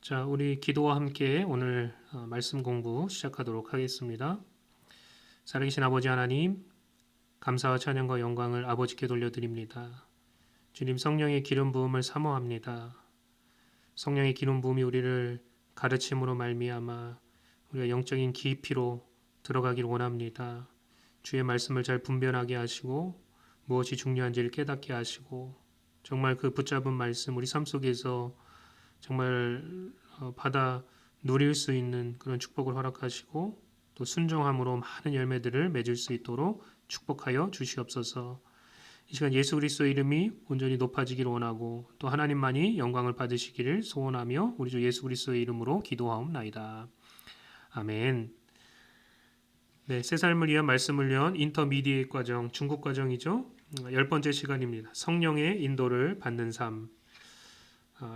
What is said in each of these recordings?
자, 우리 기도와 함께 오늘 말씀 공부 시작하도록 하겠습니다. 살아계신 아버지 하나님, 감사와 찬양과 영광을 아버지께 돌려드립니다. 주님 성령의 기름 부음을 사모합니다. 성령의 기름 부음이 우리를 가르침으로 말미암아 우리가 영적인 깊이로 들어가길 원합니다. 주의 말씀을 잘 분별하게 하시고 무엇이 중요한지를 깨닫게 하시고 정말 그 붙잡은 말씀 우리 삶 속에서 정말 받아 누릴 수 있는 그런 축복을 허락하시고 또 순종함으로 많은 열매들을 맺을 수 있도록 축복하여 주시옵소서. 이 시간 예수 그리스도의 이름이 온전히 높아지기를 원하고 또 하나님만이 영광을 받으시기를 소원하며 우리 주 예수 그리스도의 이름으로 기도하옵나이다. 아멘. 네, 새 삶을 위한 말씀을 위한 인터미디에이트 과정, 중급 과정이죠. 10번째 시간입니다. 성령의 인도를 받는 삶.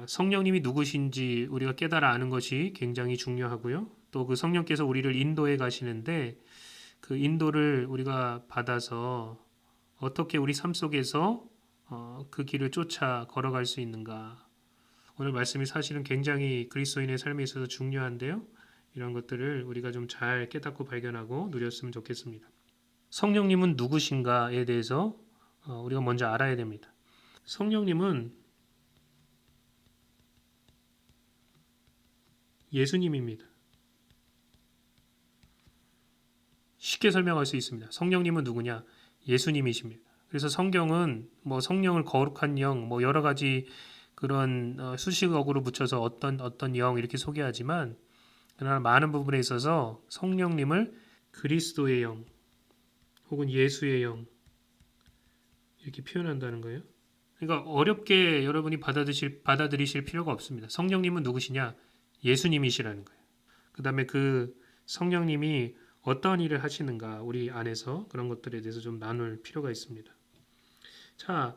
성령님이 누구신지 우리가 깨달아 아는 것이 굉장히 중요하고요. 또 그 성령께서 우리를 인도해 가시는데 그 인도를 우리가 받아서 어떻게 우리 삶 속에서 그 길을 쫓아 걸어갈 수 있는가. 오늘 말씀이 사실은 굉장히 그리스도인의 삶에 있어서 중요한데요. 이런 것들을 우리가 좀 잘 깨닫고 발견하고 누렸으면 좋겠습니다. 성령님은 누구신가에 대해서 우리가 먼저 알아야 됩니다. 성령님은 예수님입니다. 쉽게 설명할 수 있습니다. 성령님은 누구냐? 예수님이십니다. 그래서 성경은 뭐 성령을 거룩한 영, 뭐 여러 가지 그런 수식어구로 붙여서 어떤 영 이렇게 소개하지만 그러나 많은 부분에 있어서 성령님을 그리스도의 영 혹은 예수의 영 이렇게 표현한다는 거예요. 그러니까 어렵게 여러분이 받아들이실 필요가 없습니다. 성령님은 누구시냐? 예수님이시라는 거예요. 그 다음에 그 성령님이 어떤 일을 하시는가 우리 안에서 그런 것들에 대해서 좀 나눌 필요가 있습니다. 자,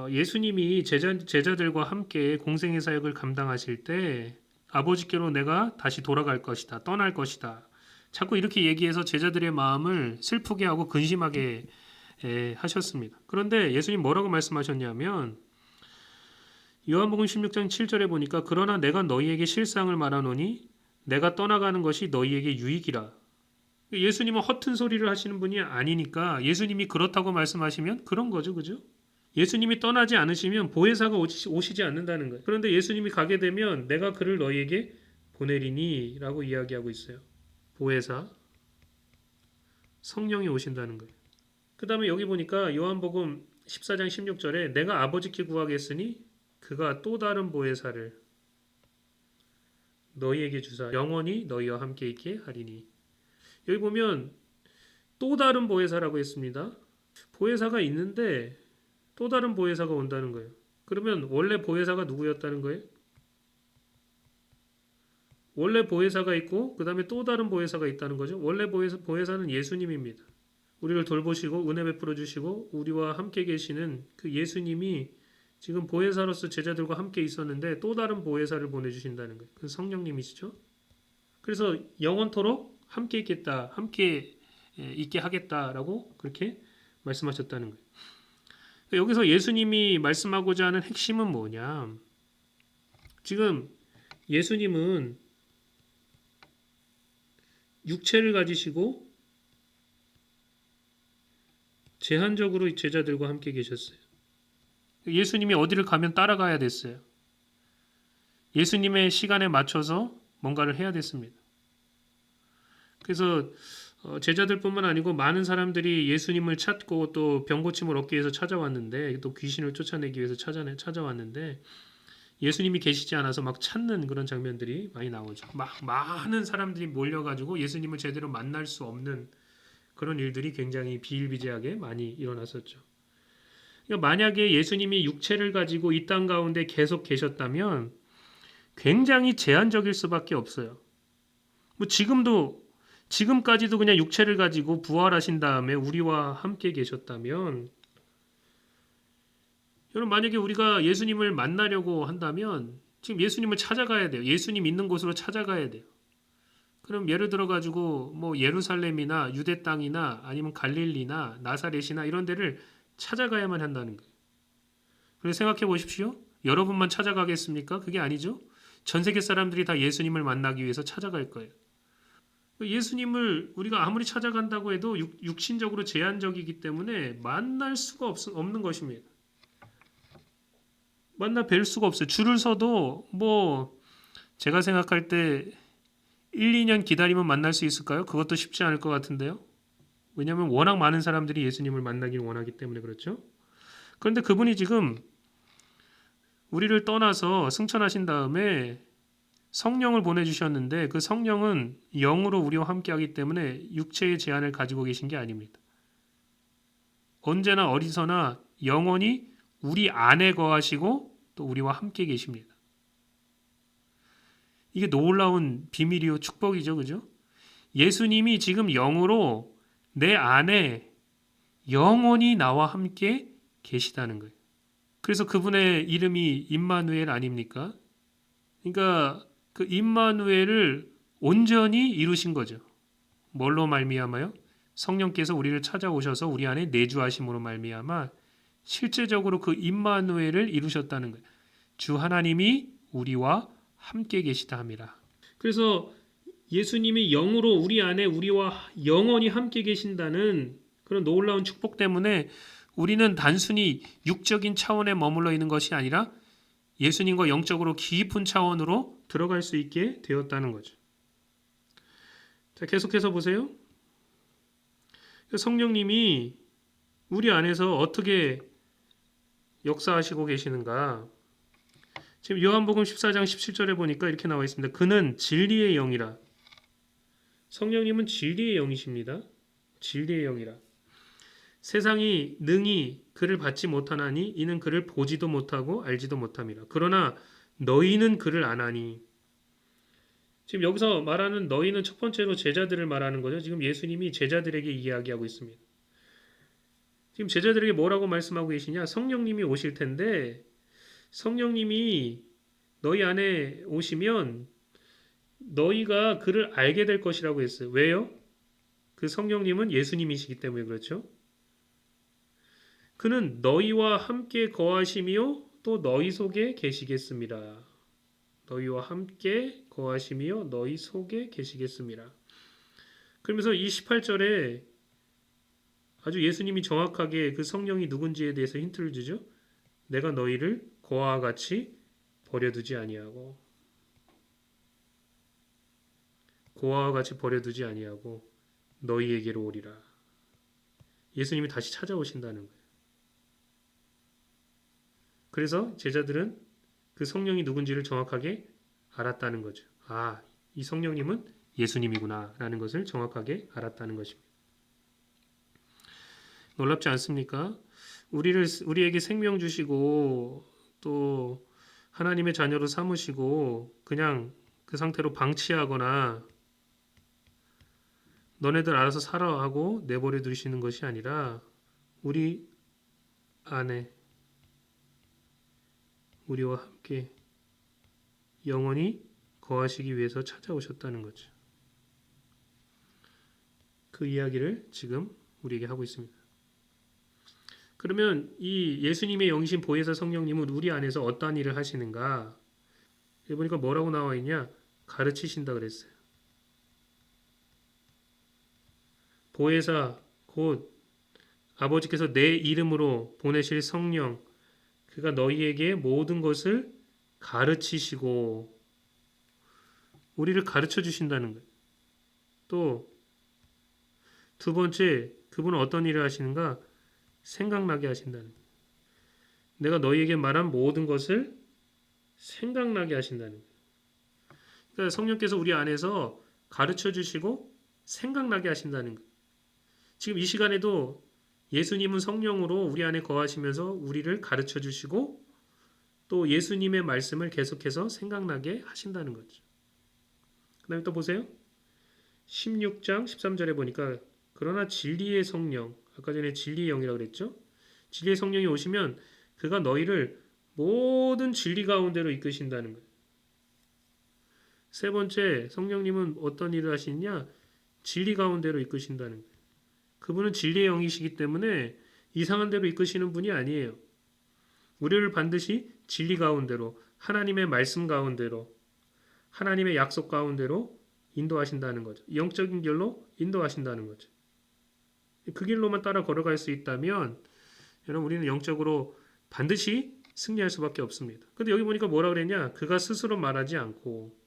예수님이 제자들과 함께 공생의 사역을 감당하실 때 아버지께로 내가 다시 돌아갈 것이다, 떠날 것이다. 자꾸 이렇게 얘기해서 제자들의 마음을 슬프게 하고 근심하게 하셨습니다. 그런데 예수님 뭐라고 말씀하셨냐면 요한복음 16장 7절에 보니까 그러나 내가 너희에게 실상을 말하노니 내가 떠나가는 것이 너희에게 유익이라. 예수님은 허튼 소리를 하시는 분이 아니니까 예수님이 그렇다고 말씀하시면 그런 거죠. 그죠? 예수님이 떠나지 않으시면 보혜사가 오시지 않는다는 거예요. 그런데 예수님이 가게 되면 내가 그를 너희에게 보내리니 라고 이야기하고 있어요. 보혜사, 성령이 오신다는 거예요. 그 다음에 여기 보니까 요한복음 14장 16절에 내가 아버지께 구하겠으니 그가 또 다른 보혜사를 너희에게 주사 영원히 너희와 함께 있게 하리니. 여기 보면 또 다른 보혜사라고 했습니다. 보혜사가 있는데 또 다른 보혜사가 온다는 거예요. 그러면 원래 보혜사가 누구였다는 거예요? 원래 보혜사가 있고 그 다음에 또 다른 보혜사가 있다는 거죠. 원래 보혜사는 예수님입니다. 우리를 돌보시고 은혜 베풀어 주시고 우리와 함께 계시는 그 예수님이 지금 보혜사로서 제자들과 함께 있었는데 또 다른 보혜사를 보내주신다는 거예요. 그 성령님이시죠. 그래서 영원토록 함께 있겠다, 함께 있게 하겠다라고 그렇게 말씀하셨다는 거예요. 여기서 예수님이 말씀하고자 하는 핵심은 뭐냐? 지금 예수님은 육체를 가지시고 제한적으로 제자들과 함께 계셨어요. 예수님이 어디를 가면 따라가야 됐어요. 예수님의 시간에 맞춰서 뭔가를 해야 됐습니다. 그래서 제자들뿐만 아니고 많은 사람들이 예수님을 찾고 또 병고침을 얻기 위해서 찾아왔는데 또 귀신을 쫓아내기 위해서 찾아왔는데 예수님이 계시지 않아서 막 찾는 그런 장면들이 많이 나오죠. 막 많은 사람들이 몰려가지고 예수님을 제대로 만날 수 없는 그런 일들이 굉장히 비일비재하게 많이 일어났었죠. 그러니까 만약에 예수님이 육체를 가지고 이 땅 가운데 계속 계셨다면 굉장히 제한적일 수밖에 없어요. 뭐 지금까지도 그냥 육체를 가지고 부활하신 다음에 우리와 함께 계셨다면 여러분 만약에 우리가 예수님을 만나려고 한다면 지금 예수님을 찾아가야 돼요. 예수님 있는 곳으로 찾아가야 돼요. 그럼 예를 들어 가지고 뭐 예루살렘이나 유대 땅이나 아니면 갈릴리나 나사렛이나 이런 데를 찾아가야만 한다는 거예요. 그래서 생각해 보십시오. 여러분만 찾아가겠습니까? 그게 아니죠. 전 세계 사람들이 다 예수님을 만나기 위해서 찾아갈 거예요. 예수님을 우리가 아무리 찾아간다고 해도 육신적으로 제한적이기 때문에 만날 수가 없는 것입니다. 만나 뵐 수가 없어요. 줄을 서도 뭐 제가 생각할 때 1, 2년 기다리면 만날 수 있을까요? 그것도 쉽지 않을 것 같은데요. 왜냐하면 워낙 많은 사람들이 예수님을 만나길 원하기 때문에 그렇죠. 그런데 그분이 지금 우리를 떠나서 승천하신 다음에 성령을 보내주셨는데 그 성령은 영으로 우리와 함께하기 때문에 육체의 제한을 가지고 계신 게 아닙니다. 언제나 어디서나 영원히 우리 안에 거하시고 또 우리와 함께 계십니다. 이게 놀라운 비밀이요 축복이죠. 그죠? 예수님이 지금 영으로 내 안에 영원히 나와 함께 계시다는 거예요. 그래서 그분의 이름이 임마누엘 아닙니까? 그러니까 그 임마누엘을 온전히 이루신 거죠. 뭘로 말미암아요? 성령께서 우리를 찾아오셔서 우리 안에 내주하심으로 말미암아 실제적으로 그 임마누엘을 이루셨다는 거예요. 주 하나님이 우리와 함께 계시다 함이라. 그래서 예수님이 영으로 우리 안에 우리와 영원히 함께 계신다는 그런 놀라운 축복 때문에 우리는 단순히 육적인 차원에 머물러 있는 것이 아니라 예수님과 영적으로 깊은 차원으로 들어갈 수 있게 되었다는 거죠. 자, 계속해서 보세요. 성령님이 우리 안에서 어떻게 역사하시고 계시는가? 지금 요한복음 14장 17절에 보니까 이렇게 나와 있습니다. 그는 진리의 영이라. 성령님은 진리의 영이십니다. 진리의 영이라. 세상이 능히 그를 받지 못하나니 이는 그를 보지도 못하고 알지도 못함이라. 그러나 너희는 그를 아나니. 지금 여기서 말하는 너희는 첫 번째로 제자들을 말하는 거죠. 지금 예수님이 제자들에게 이야기하고 있습니다. 지금 제자들에게 뭐라고 말씀하고 계시냐? 성령님이 오실 텐데 성령님이 너희 안에 오시면 너희가 그를 알게 될 것이라고 했어요. 왜요? 그 성령님은 예수님이시기 때문에 그렇죠. 그는 너희와 함께 거하시며 또 너희 속에 계시겠습니다. 너희와 함께 거하시며 너희 속에 계시겠습니다. 그러면서 이 18절에 아주 예수님이 정확하게 그 성령이 누군지에 대해서 힌트를 주죠. 내가 너희를 고아와 같이 버려두지 아니하고 고아와 같이 버려두지 아니하고 너희에게로 오리라. 예수님이 다시 찾아오신다는 거예요. 그래서 제자들은 그 성령이 누군지를 정확하게 알았다는 거죠. 아, 이 성령님은 예수님이구나 라는 것을 정확하게 알았다는 것입니다. 놀랍지 않습니까? 우리에게 생명 주시고 또 하나님의 자녀로 삼으시고 그냥 그 상태로 방치하거나 너네들 알아서 살아 하고 내버려 두시는 것이 아니라 우리 안에 우리와 함께 영원히 거하시기 위해서 찾아오셨다는 거죠. 그 이야기를 지금 우리에게 하고 있습니다. 그러면 이 예수님의 영이신 보혜사 성령님은 우리 안에서 어떠한 일을 하시는가? 여기 보니까 뭐라고 나와 있냐? 가르치신다 그랬어요. 보혜사 곧 아버지께서 내 이름으로 보내실 성령 그가 너희에게 모든 것을 가르치시고 우리를 가르쳐 주신다는 거예요. 또 두 번째 그분은 어떤 일을 하시는가? 생각나게 하신다는 거예요. 내가 너희에게 말한 모든 것을 생각나게 하신다는 거예요. 그러니까 성령께서 우리 안에서 가르쳐 주시고 생각나게 하신다는 거예요. 지금 이 시간에도 예수님은 성령으로 우리 안에 거하시면서 우리를 가르쳐 주시고 또 예수님의 말씀을 계속해서 생각나게 하신다는 거죠. 그 다음에 또 보세요. 16장 13절에 보니까 그러나 진리의 성령, 아까 전에 진리의 영이라고 그랬죠. 진리의 성령이 오시면 그가 너희를 모든 진리 가운데로 이끄신다는 거예요. 세 번째, 성령님은 어떤 일을 하시느냐? 진리 가운데로 이끄신다는 거예요. 그분은 진리의 영이시기 때문에 이상한 대로 이끄시는 분이 아니에요. 우리를 반드시 진리 가운데로, 하나님의 말씀 가운데로, 하나님의 약속 가운데로 인도하신다는 거죠. 영적인 길로 인도하신다는 거죠. 그 길로만 따라 걸어갈 수 있다면 여러분 우리는 영적으로 반드시 승리할 수밖에 없습니다. 근데 여기 보니까 뭐라 그랬냐? 그가 스스로 말하지 않고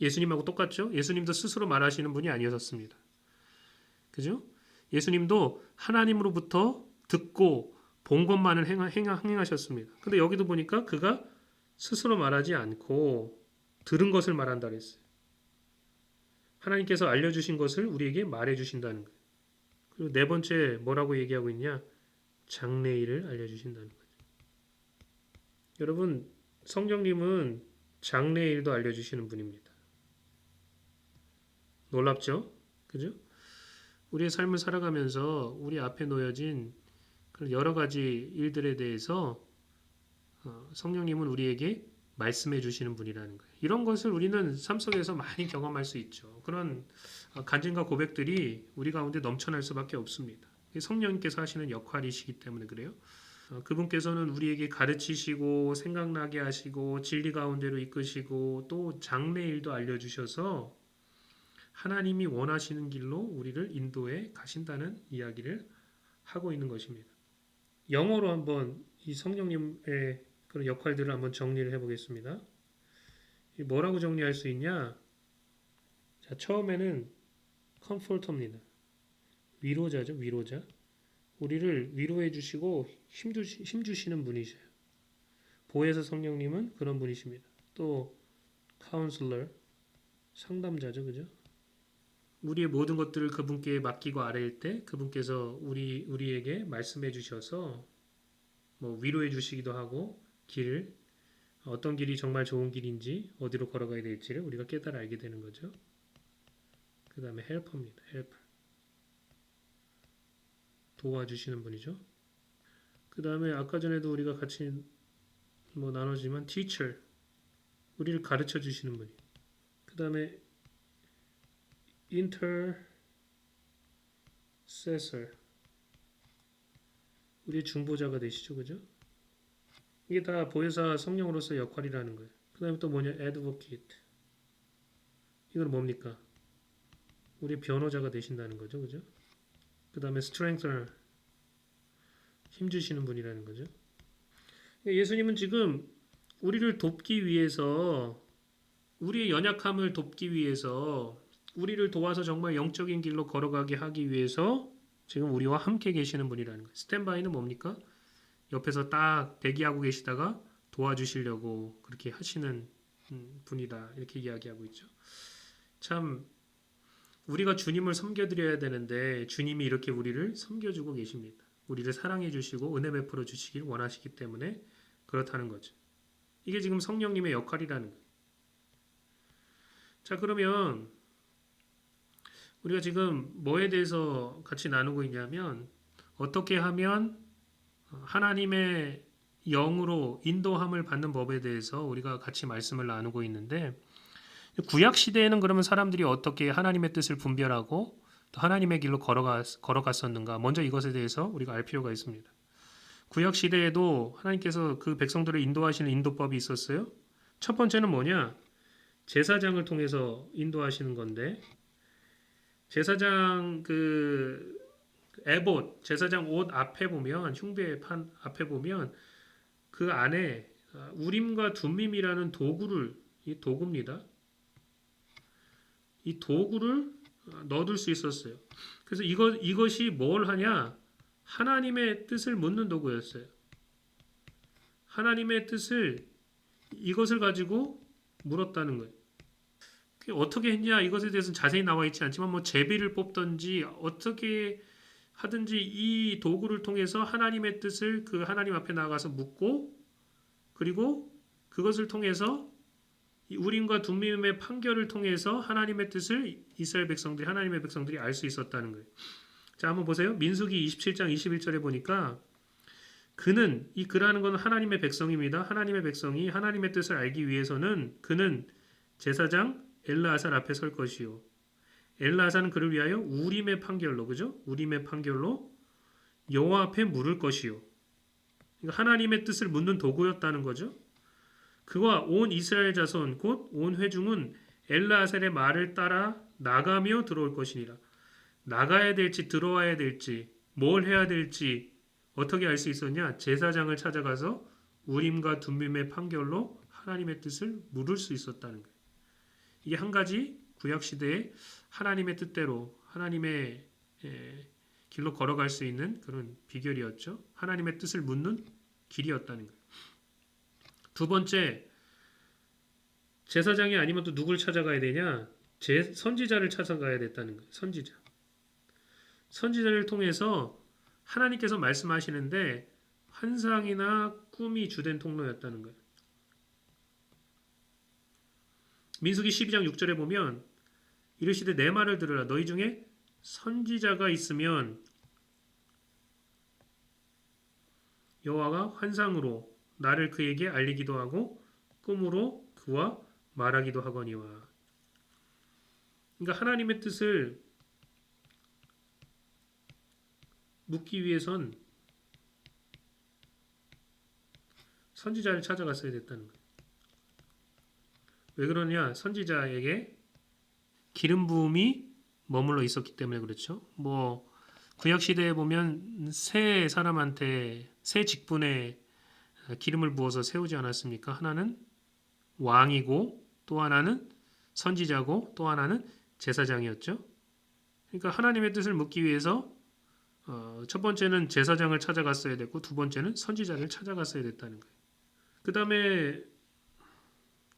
예수님하고 똑같죠? 예수님도 스스로 말하시는 분이 아니었습니다. 그죠? 예수님도 하나님으로부터 듣고 본 것만을 행하셨습니다. 근데 여기도 보니까 그가 스스로 말하지 않고 들은 것을 말한다 그랬어요. 하나님께서 알려주신 것을 우리에게 말해주신다는 거예요. 그리고 네 번째 뭐라고 얘기하고 있냐? 장래일을 알려주신다는 거죠. 여러분 성령님은 장래일도 알려주시는 분입니다. 놀랍죠? 그죠? 우리의 삶을 살아가면서 우리 앞에 놓여진 그런 여러 가지 일들에 대해서 성령님은 우리에게 말씀해 주시는 분이라는 거예요. 이런 것을 우리는 삶 속에서 많이 경험할 수 있죠. 그런 간증과 고백들이 우리 가운데 넘쳐날 수밖에 없습니다. 성령님께서 하시는 역할이시기 때문에 그래요. 그분께서는 우리에게 가르치시고 생각나게 하시고 진리 가운데로 이끄시고 또 장래일도 알려주셔서 하나님이 원하시는 길로 우리를 인도해 가신다는 이야기를 하고 있는 것입니다. 영어로 한번 이 성령님의 그런 역할들을 한번 정리를 해보겠습니다. 뭐라고 정리할 수 있냐? 자, 처음에는 comforter입니다. 위로자죠, 위로자. 우리를 위로해 주시고 힘 주시는 분이세요. 보혜사 성령님은 그런 분이십니다. 또 counselor, 상담자죠, 그죠? 우리의 모든 것들을 그분께 맡기고 아뢰일 때 그분께서 우리에게 말씀해 주셔서 뭐 위로해 주시기도 하고 길을 어떤 길이 정말 좋은 길인지 어디로 걸어가야 될지를 우리가 깨달아 알게 되는 거죠. 그 다음에 헬퍼입니다. 헬퍼. 도와주시는 분이죠. 그 다음에 아까 전에도 우리가 같이 뭐 나누지만 teacher. 우리를 가르쳐 주시는 분이. 그 다음에 intercessor. 우리의 중보자가 되시죠. 그죠? 이게 다 보혜사 성령으로서 역할이라는 거예요. 그 다음에 또 뭐냐? advocate. 이건 뭡니까? 우리의 변호자가 되신다는 거죠. 그죠? 그 다음에 strengthener. 힘주시는 분이라는 거죠. 예수님은 지금 우리를 돕기 위해서 우리의 연약함을 돕기 위해서 우리를 도와서 정말 영적인 길로 걸어가게 하기 위해서 지금 우리와 함께 계시는 분이라는 거예요. 스탠바이는 뭡니까? 옆에서 딱 대기하고 계시다가 도와주시려고 그렇게 하시는 분이다. 이렇게 이야기하고 있죠. 참 우리가 주님을 섬겨드려야 되는데 주님이 이렇게 우리를 섬겨주고 계십니다. 우리를 사랑해 주시고 은혜 베풀어 주시길 원하시기 때문에 그렇다는 거죠. 이게 지금 성령님의 역할이라는 거예요. 자, 그러면 우리가 지금 뭐에 대해서 같이 나누고 있냐면 어떻게 하면 하나님의 영으로 인도함을 받는 법에 대해서 우리가 같이 말씀을 나누고 있는데 구약 시대에는 그러면 사람들이 어떻게 하나님의 뜻을 분별하고 또 하나님의 길로 걸어갔었는가? 먼저 이것에 대해서 우리가 알 필요가 있습니다. 구약 시대에도 하나님께서 그 백성들을 인도하시는 인도법이 있었어요. 첫 번째는 뭐냐? 제사장을 통해서 인도하시는 건데 제사장 그 에봇, 제사장 옷 앞에 보면 흉배판 앞에 보면 그 안에 우림과 둠밈이라는 도구를 이 도구입니다. 이 도구를 넣어둘 수 있었어요. 그래서 이것이 뭘 하냐? 하나님의 뜻을 묻는 도구였어요. 하나님의 뜻을 이것을 가지고 물었다는 거예요. 어떻게 했냐? 이것에 대해서는 자세히 나와 있지 않지만 뭐 제비를 뽑든지 어떻게 하든지 이 도구를 통해서 하나님의 뜻을 그 하나님 앞에 나가서 묻고 그리고 그것을 통해서 우림과 둠밈의 판결을 통해서 하나님의 뜻을 이스라엘 백성들이 하나님의 백성들이 알 수 있었다는 거예요. 자, 한번 보세요. 민수기 27장 21절에 보니까 그는 이 그라는 건 하나님의 백성입니다. 하나님의 백성이 하나님의 뜻을 알기 위해서는 그는 제사장 엘르아살 앞에 설 것이요. 엘르아살은 그를 위하여 우림의 판결로 그죠? 우림의 판결로 여호와 앞에 물을 것이요. 그러니까 하나님의 뜻을 묻는 도구였다는 거죠. 그와 온 이스라엘 자손 곧 온 회중은 엘르아셀의 말을 따라 나가며 들어올 것이니라. 나가야 될지 들어와야 될지 뭘 해야 될지 어떻게 알 수 있었냐? 제사장을 찾아가서 우림과 둠밈의 판결로 하나님의 뜻을 물을 수 있었다는 거예요. 이게 한 가지 구약 시대에 하나님의 뜻대로 하나님의 길로 걸어갈 수 있는 그런 비결이었죠. 하나님의 뜻을 묻는 길이었다는 거예요. 두 번째, 제사장이 아니면 또 누굴 찾아가야 되냐? 선지자를 찾아가야 됐다는 거예요. 선지자를 통해서 하나님께서 말씀하시는데 환상이나 꿈이 주된 통로였다는 거예요. 민수기 12장 6절에 보면 이르시되 내 말을 들으라. 너희 중에 선지자가 있으면 여호와가 환상으로 나를 그에게 알리기도 하고 꿈으로 그와 말하기도 하거니와. 그러니까 하나님의 뜻을 묻기 위해선 선지자를 찾아갔어야 됐다는 거예요. 왜 그러냐? 선지자에게 기름 부음이 머물러 있었기 때문에 그렇죠. 뭐 구약 시대에 보면 세 사람한테 세 직분에 기름을 부어서 세우지 않았습니까? 하나는 왕이고 또 하나는 선지자고 또 하나는 제사장이었죠. 그러니까 하나님의 뜻을 묻기 위해서 첫 번째는 제사장을 찾아갔어야 됐고 두 번째는 선지자를 찾아갔어야 됐다는 거예요. 그 다음에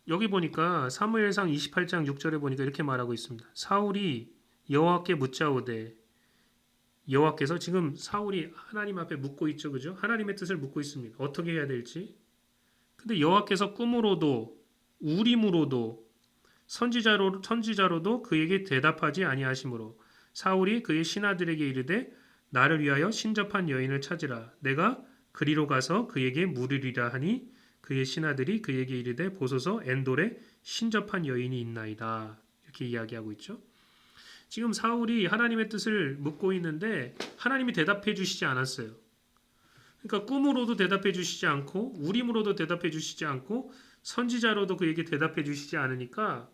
여기 보니까 사무엘상 28장 6절에 보니까 이렇게 말하고 있습니다. 사울이 여호와께 묻자오되 여호와께서 지금 사울이 하나님 앞에 묻고 있죠. 그죠? 하나님의 뜻을 묻고 있습니다. 어떻게 해야 될지. 근데 여호와께서 꿈으로도 우림으로도 선지자로도 그에게 대답하지 아니하시므로 사울이 그의 신하들에게 이르되 나를 위하여 신접한 여인을 찾으라. 내가 그리로 가서 그에게 물으리라 하니 그의 신하들이 그에게 이르되 보소서 엔돌에 신접한 여인이 있나이다. 이렇게 이야기하고 있죠. 지금 사울이 하나님의 뜻을 묻고 있는데 하나님이 대답해 주시지 않았어요. 그러니까 꿈으로도 대답해 주시지 않고 우림으로도 대답해 주시지 않고 선지자로도 그에게 대답해 주시지 않으니까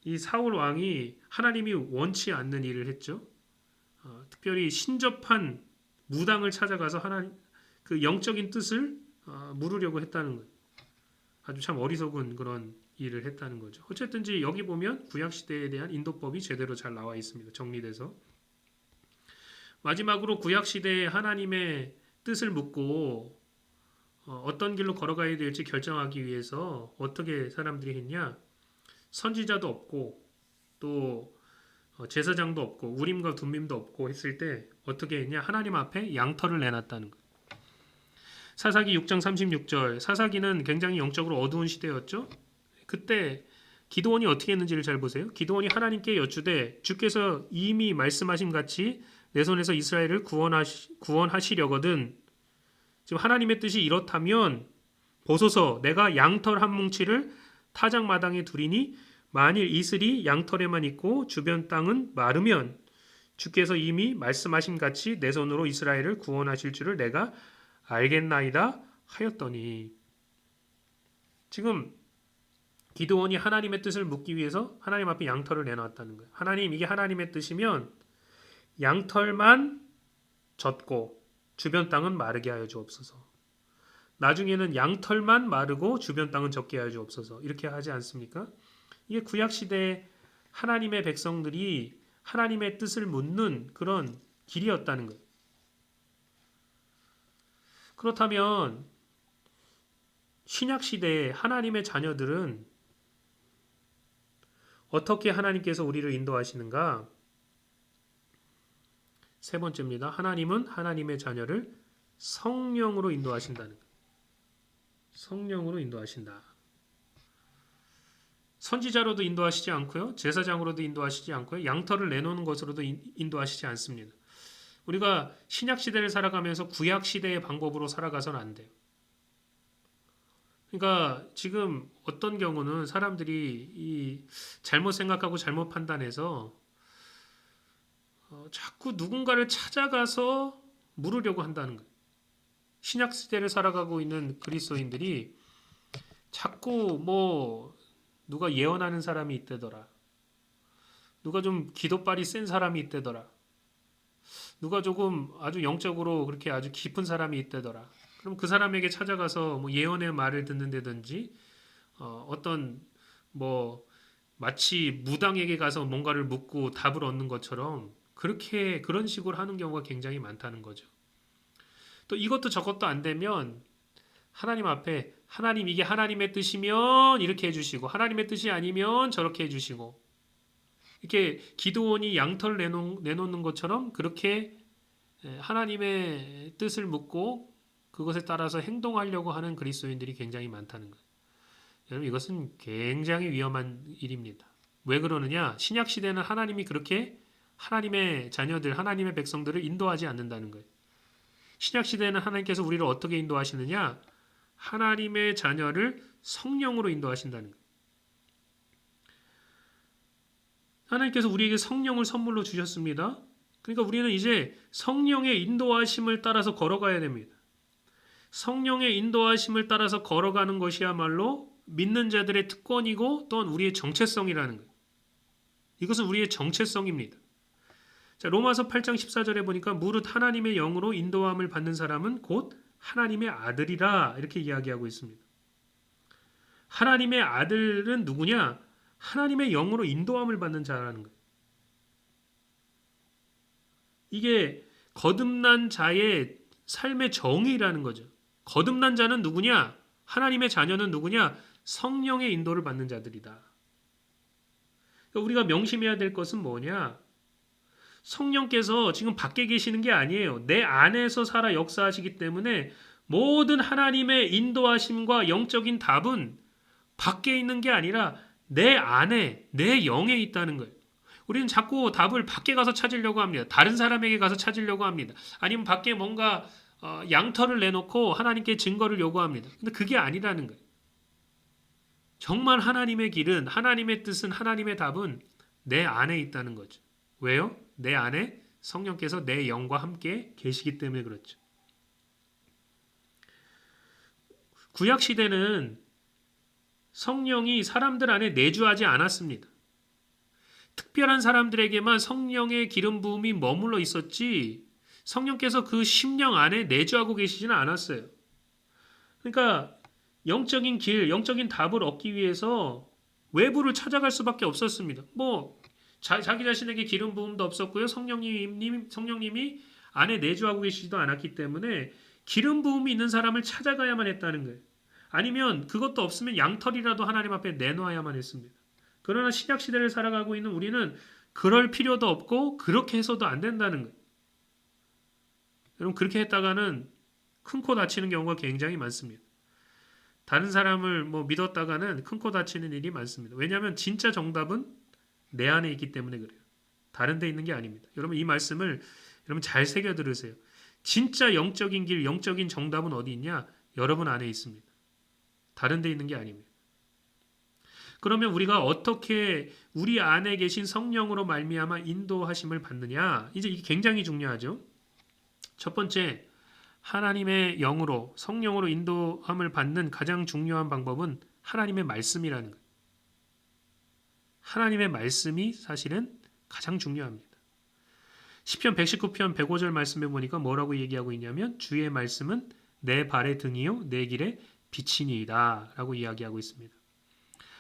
이 사울 왕이 하나님이 원치 않는 일을 했죠. 특별히 신접한 무당을 찾아가서 하나님 그 영적인 뜻을 물으려고 했다는 거예요. 아주 참 어리석은 그런 일을 했다는 거죠. 어쨌든지 여기 보면 구약 시대에 대한 인도법이 제대로 잘 나와 있습니다. 정리돼서. 마지막으로 구약 시대에 하나님의 뜻을 묻고 어떤 길로 걸어가야 될지 결정하기 위해서 어떻게 사람들이 했냐? 선지자도 없고 또 제사장도 없고 우림과 둠밈도 없고 했을 때 어떻게 했냐? 하나님 앞에 양털을 내놨다는 거예요. 사사기 6장 36절. 사사기는 굉장히 영적으로 어두운 시대였죠. 그때 기드온이 어떻게 했는지를 잘 보세요. 기드온이 하나님께 여쭈되 주께서 이미 말씀하신 같이 내 손에서 이스라엘을 구원하시려거든. 지금 하나님의 뜻이 이렇다면 보소서 내가 양털 한 뭉치를 타작마당에 두리니 만일 이슬이 양털에만 있고 주변 땅은 마르면 주께서 이미 말씀하신 같이 내 손으로 이스라엘을 구원하실 줄을 내가 알겠나이다 하였더니 지금 기드온이 하나님의 뜻을 묻기 위해서 하나님 앞에 양털을 내놨다는 거예요. 하나님 이게 하나님의 뜻이면 양털만 젖고 주변 땅은 마르게 하여 주옵소서. 나중에는 양털만 마르고 주변 땅은 젖게 하여 주옵소서. 이렇게 하지 않습니까? 이게 구약 시대에 하나님의 백성들이 하나님의 뜻을 묻는 그런 길이었다는 거예요. 그렇다면 신약 시대에 하나님의 자녀들은 어떻게 하나님께서 우리를 인도하시는가? 세 번째입니다. 하나님은 하나님의 자녀를 성령으로 인도하신다는 거예요. 성령으로 인도하신다. 선지자로도 인도하시지 않고요. 제사장으로도 인도하시지 않고요. 양털을 내놓는 것으로도 인도하시지 않습니다. 우리가 신약 시대를 살아가면서 구약 시대의 방법으로 살아가서는 안 돼요. 그러니까 지금 어떤 경우는 사람들이 이 잘못 생각하고 잘못 판단해서 자꾸 누군가를 찾아가서 물으려고 한다는 거예요. 신약 시대를 살아가고 있는 그리스도인들이 자꾸 뭐 누가 예언하는 사람이 있대더라. 누가 좀 기도빨이 센 사람이 있대더라. 누가 조금 아주 영적으로 그렇게 아주 깊은 사람이 있대더라. 그럼 그 사람에게 찾아가서 뭐 예언의 말을 듣는다든지 어떤 뭐 마치 무당에게 가서 뭔가를 묻고 답을 얻는 것처럼 그렇게 그런 식으로 하는 경우가 굉장히 많다는 거죠. 또 이것도 저것도 안 되면 하나님 앞에 하나님 이게 하나님의 뜻이면 이렇게 해주시고 하나님의 뜻이 아니면 저렇게 해주시고 이렇게 기도원이 양털 내놓는 것처럼 그렇게 하나님의 뜻을 묻고 그것에 따라서 행동하려고 하는 그리스도인들이 굉장히 많다는 거예요. 여러분 이것은 굉장히 위험한 일입니다. 왜 그러느냐? 신약 시대는 하나님이 그렇게 하나님의 자녀들, 하나님의 백성들을 인도하지 않는다는 거예요. 신약 시대는 하나님께서 우리를 어떻게 인도하시느냐? 하나님의 자녀를 성령으로 인도하신다는 거예요. 하나님께서 우리에게 성령을 선물로 주셨습니다. 그러니까 우리는 이제 성령의 인도하심을 따라서 걸어가야 됩니다. 성령의 인도하심을 따라서 걸어가는 것이야말로 믿는 자들의 특권이고 또한 우리의 정체성이라는 거예요. 이것은 우리의 정체성입니다. 자, 로마서 8장 14절에 보니까 무릇 하나님의 영으로 인도함을 받는 사람은 곧 하나님의 아들이라 이렇게 이야기하고 있습니다. 하나님의 아들은 누구냐? 하나님의 영으로 인도함을 받는 자라는 거예요. 이게 거듭난 자의 삶의 정의라는 거죠. 거듭난 자는 누구냐? 하나님의 자녀는 누구냐? 성령의 인도를 받는 자들이다. 그러니까 우리가 명심해야 될 것은 뭐냐? 성령께서 지금 밖에 계시는 게 아니에요. 내 안에서 살아 역사하시기 때문에 모든 하나님의 인도하심과 영적인 답은 밖에 있는 게 아니라 내 안에, 내 영에 있다는 거예요. 우리는 자꾸 답을 밖에 가서 찾으려고 합니다. 다른 사람에게 가서 찾으려고 합니다. 아니면 밖에 뭔가 양털을 내놓고 하나님께 증거를 요구합니다. 근데 그게 아니라는 거예요. 정말 하나님의 길은, 하나님의 뜻은, 하나님의 답은 내 안에 있다는 거죠. 왜요? 내 안에 성령께서 내 영과 함께 계시기 때문에 그렇죠. 구약 시대는 성령이 사람들 안에 내주하지 않았습니다. 특별한 사람들에게만 성령의 기름 부음이 머물러 있었지 성령께서 그 심령 안에 내주하고 계시지는 않았어요. 그러니까 영적인 길, 영적인 답을 얻기 위해서 외부를 찾아갈 수밖에 없었습니다. 뭐 자기 자신에게 기름 부음도 없었고요. 성령님이 안에 내주하고 계시지도 않았기 때문에 기름 부음이 있는 사람을 찾아가야만 했다는 거예요. 아니면 그것도 없으면 양털이라도 하나님 앞에 내놓아야만 했습니다. 그러나 신약 시대를 살아가고 있는 우리는 그럴 필요도 없고 그렇게 해서도 안 된다는 거예요. 여러분 그렇게 했다가는 큰 코 다치는 경우가 굉장히 많습니다. 다른 사람을 뭐 믿었다가는 큰 코 다치는 일이 많습니다. 왜냐하면 진짜 정답은 내 안에 있기 때문에 그래요. 다른 데 있는 게 아닙니다. 여러분 이 말씀을 여러분 잘 새겨 들으세요. 진짜 영적인 길, 영적인 정답은 어디 있냐? 여러분 안에 있습니다. 다른 데 있는 게 아닙니다. 그러면 우리가 어떻게 우리 안에 계신 성령으로 말미암아 인도하심을 받느냐? 이제 이게 굉장히 중요하죠. 첫 번째, 하나님의 영으로 성령으로 인도함을 받는 가장 중요한 방법은 하나님의 말씀이라는 거예요. 하나님의 말씀이 사실은 가장 중요합니다. 시편 119편 105절 말씀에 보니까 뭐라고 얘기하고 있냐면 주의 말씀은 내 발의 등이요 내 길의 빛이니이다 라고 이야기하고 있습니다.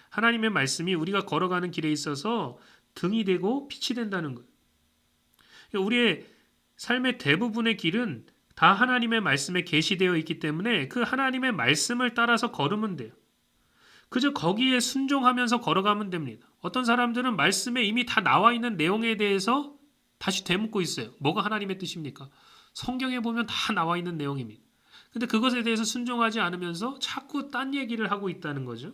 하나님의 말씀이 우리가 걸어가는 길에 있어서 등이 되고 빛이 된다는 거예요. 우리의 삶의 대부분의 길은 다 하나님의 말씀에 계시되어 있기 때문에 그 하나님의 말씀을 따라서 걸으면 돼요. 그저 거기에 순종하면서 걸어가면 됩니다. 어떤 사람들은 말씀에 이미 다 나와 있는 내용에 대해서 다시 되묻고 있어요. 뭐가 하나님의 뜻입니까? 성경에 보면 다 나와 있는 내용입니다. 근데 그것에 대해서 순종하지 않으면서 자꾸 딴 얘기를 하고 있다는 거죠.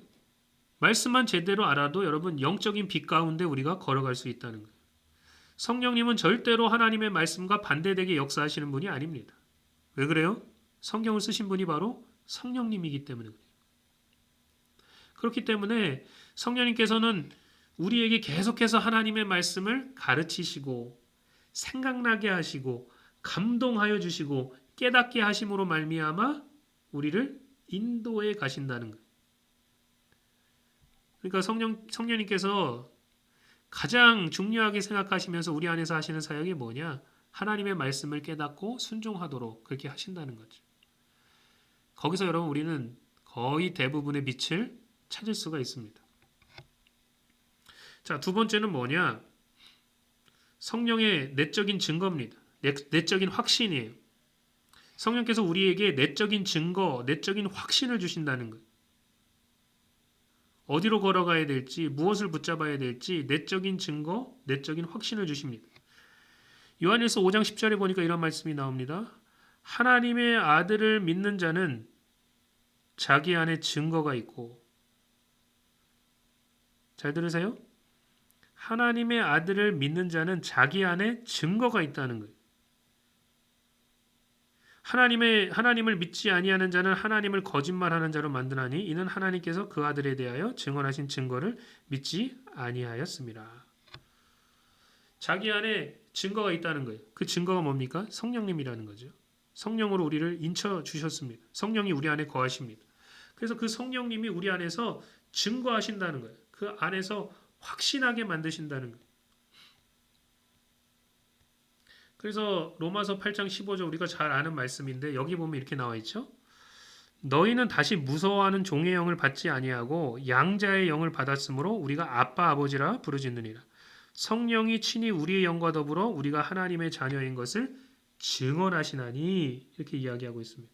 말씀만 제대로 알아도 여러분 영적인 빛 가운데 우리가 걸어갈 수 있다는 거예요. 성령님은 절대로 하나님의 말씀과 반대되게 역사하시는 분이 아닙니다. 왜 그래요? 성경을 쓰신 분이 바로 성령님이기 때문에 그래요. 그렇기 때문에 성령님께서는 우리에게 계속해서 하나님의 말씀을 가르치시고 생각나게 하시고 감동하여 주시고 깨닫게 하심으로 말미암아 우리를 인도해 가신다는 거예요. 그러니까 성령님께서 가장 중요하게 생각하시면서 우리 안에서 하시는 사역이 뭐냐? 하나님의 말씀을 깨닫고 순종하도록 그렇게 하신다는 거죠. 거기서 여러분 우리는 거의 대부분의 빛을 찾을 수가 있습니다. 자, 두 번째는 뭐냐? 성령의 내적인 증거입니다. 내적인 확신이에요. 성령께서 우리에게 내적인 증거, 내적인 확신을 주신다는 거예요. 어디로 걸어가야 될지, 무엇을 붙잡아야 될지 내적인 증거, 내적인 확신을 주십니다. 요한일서 5장 10절에 보니까 이런 말씀이 나옵니다. 하나님의 아들을 믿는 자는 자기 안에 증거가 있고, 잘 들으세요? 하나님의 아들을 믿는 자는 자기 안에 증거가 있다는 거예요. 하나님을 믿지 아니하는 자는 하나님을 거짓말하는 자로 만드나니 이는 하나님께서 그 아들에 대하여 증언하신 증거를 믿지 아니하였습니다. 자기 안에 증거가 있다는 거예요. 그 증거가 뭡니까? 성령님이라는 거죠. 성령으로 우리를 인쳐 주셨습니다. 성령이 우리 안에 거하십니다. 그래서 그 성령님이 우리 안에서 증거하신다는 거예요. 그 안에서 확신하게 만드신다는 거예요. 그래서 로마서 8장 15절 우리가 잘 아는 말씀인데 여기 보면 이렇게 나와 있죠. 너희는 다시 무서워하는 종의 영을 받지 아니하고 양자의 영을 받았으므로 우리가 아빠 아버지라 부르짖느니라. 성령이 친히 우리의 영과 더불어 우리가 하나님의 자녀인 것을 증언하시나니 이렇게 이야기하고 있습니다.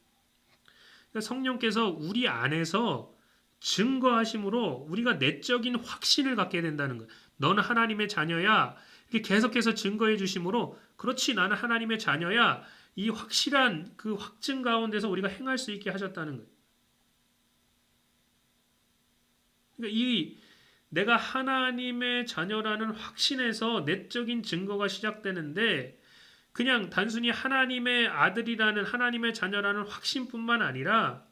그러니까 성령께서 우리 안에서 증거하심으로 우리가 내적인 확신을 갖게 된다는 거예요. 너는 하나님의 자녀야. 이렇게 계속해서 증거해 주심으로 그렇지 나는 하나님의 자녀야. 이 확실한 그 확증 가운데서 우리가 행할 수 있게 하셨다는 거예요. 그러니까 이 내가 하나님의 자녀라는 확신에서 내적인 증거가 시작되는데 그냥 단순히 하나님의 아들이라는 하나님의 자녀라는 확신뿐만 아니라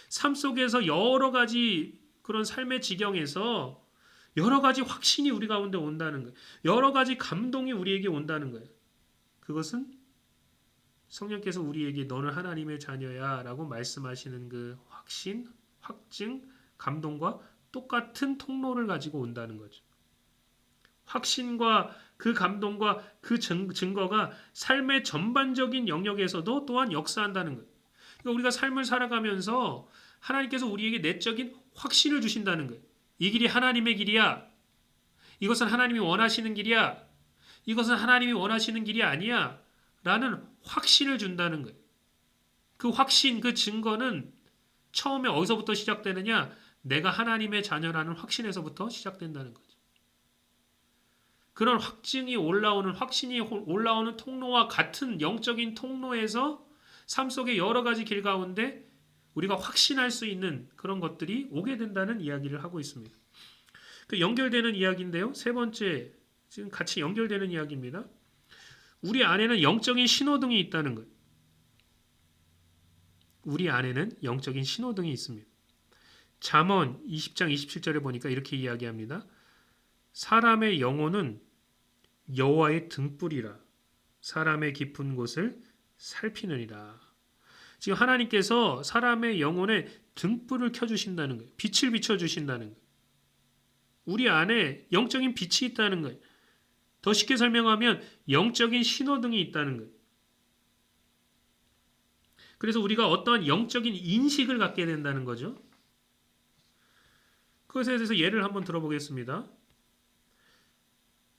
삶 속에서 여러 가지 그런 삶의 지경에서 여러 가지 확신이 우리 가운데 온다는 거예요. 여러 가지 감동이 우리에게 온다는 거예요. 그것은 성령께서 우리에게 너는 하나님의 자녀야 라고 말씀하시는 그 확신, 확증, 감동과 똑같은 통로를 가지고 온다는 거죠. 확신과 그 감동과 그 증거가 삶의 전반적인 영역에서도 또한 역사한다는 거예요. 그러니까 우리가 삶을 살아가면서 하나님께서 우리에게 내적인 확신을 주신다는 거예요. 이 길이 하나님의 길이야. 이것은 하나님이 원하시는 길이야. 이것은 하나님이 원하시는 길이 아니야. 라는 확신을 준다는 거예요. 그 확신, 그 증거는 처음에 어디서부터 시작되느냐? 내가 하나님의 자녀라는 확신에서부터 시작된다는 거죠. 그런 확신이 올라오는 통로와 같은 영적인 통로에서 삶 속의 여러 가지 길 가운데 우리가 확신할 수 있는 그런 것들이 오게 된다는 이야기를 하고 있습니다. 그 연결되는 이야기인데요. 세 번째, 지금 같이 연결되는 이야기입니다. 우리 안에는 영적인 신호등이 있다는 거예요. 우리 안에는 영적인 신호등이 있습니다. 잠언 20장 27절에 보니까 이렇게 이야기합니다. 사람의 영혼은 여호와의 등불이라 사람의 깊은 곳을 살피느니라. 지금 하나님께서 사람의 영혼에 등불을 켜주신다는 거예요. 빛을 비춰주신다는 거예요. 우리 안에 영적인 빛이 있다는 거예요. 더 쉽게 설명하면 영적인 신호등이 있다는 거예요. 그래서 우리가 어떠한 영적인 인식을 갖게 된다는 거죠. 그것에 대해서 예를 한번 들어보겠습니다.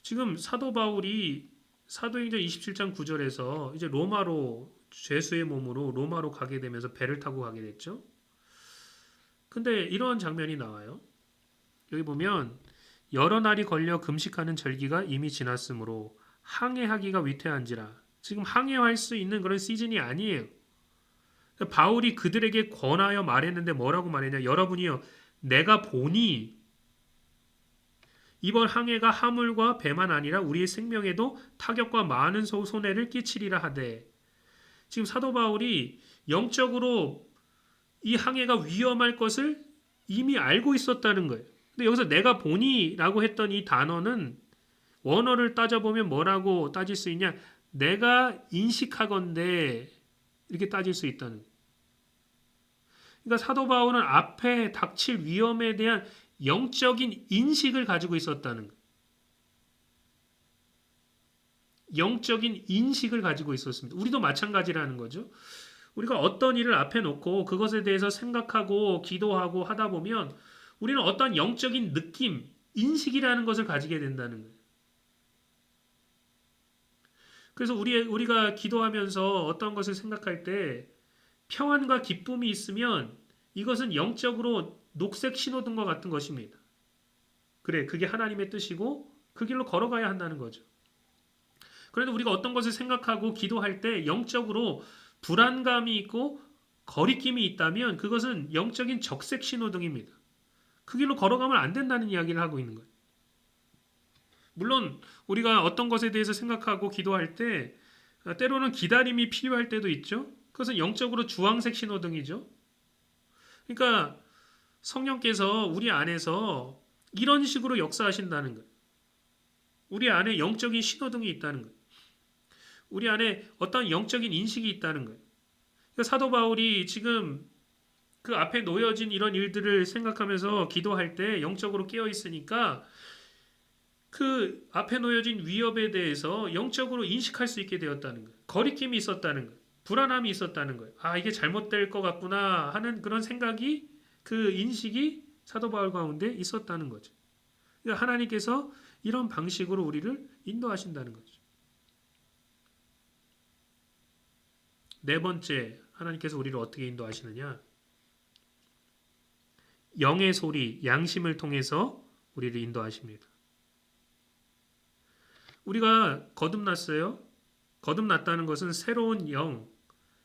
지금 사도 바울이 사도행전 27장 9절에서 이제 로마로 죄수의 몸으로 로마로 가게 되면서 배를 타고 가게 됐죠. 근데 이런 장면이 나와요. 여기 보면 여러 날이 걸려 금식하는 절기가 이미 지났으므로 항해하기가 위태한지라. 지금 항해할 수 있는 그런 시즌이 아니에요. 바울이 그들에게 권하여 말했는데 뭐라고 말했냐. 여러분이요 내가 보니 이번 항해가 화물과 배만 아니라 우리의 생명에도 타격과 많은 손해를 끼치리라 하되. 지금 사도 바울이 영적으로 이 항해가 위험할 것을 이미 알고 있었다는 거예요. 근데 여기서 내가 보니라고 했던 이 단어는 원어를 따져보면 뭐라고 따질 수 있냐? 내가 인식하건대 이렇게 따질 수 있다는 거예요. 그러니까 사도 바울은 앞에 닥칠 위험에 대한 영적인 인식을 가지고 있었다는 거예요. 영적인 인식을 가지고 있었습니다. 우리도 마찬가지라는 거죠. 우리가 어떤 일을 앞에 놓고 그것에 대해서 생각하고 기도하고 하다 보면 우리는 어떤 영적인 느낌, 인식이라는 것을 가지게 된다는 거예요. 그래서 우리가 기도하면서 어떤 것을 생각할 때 평안과 기쁨이 있으면 이것은 영적으로 녹색 신호등과 같은 것입니다. 그래, 그게 하나님의 뜻이고 그 길로 걸어가야 한다는 거죠. 그런데 우리가 어떤 것을 생각하고 기도할 때 영적으로 불안감이 있고 거리낌이 있다면 그것은 영적인 적색 신호등입니다. 그 길로 걸어가면 안 된다는 이야기를 하고 있는 거예요. 물론 우리가 어떤 것에 대해서 생각하고 기도할 때 때로는 기다림이 필요할 때도 있죠. 그것은 영적으로 주황색 신호등이죠. 그러니까 성령께서 우리 안에서 이런 식으로 역사하신다는 거예요. 우리 안에 영적인 신호등이 있다는 거예요. 우리 안에 어떤 영적인 인식이 있다는 거예요. 그러니까 사도 바울이 지금 그 앞에 놓여진 이런 일들을 생각하면서 기도할 때 영적으로 깨어 있으니까 그 앞에 놓여진 위협에 대해서 영적으로 인식할 수 있게 되었다는 거예요. 거리낌이 있었다는 거예요. 불안함이 있었다는 거예요. 아, 이게 잘못될 것 같구나 하는 그런 생각이 그 인식이 사도 바울 가운데 있었다는 거죠. 그러니까 하나님께서 이런 방식으로 우리를 인도하신다는 거죠. 네 번째, 하나님께서 우리를 어떻게 인도하시느냐? 영의 소리, 양심을 통해서 우리를 인도하십니다. 우리가 거듭났어요. 거듭났다는 것은 새로운 영,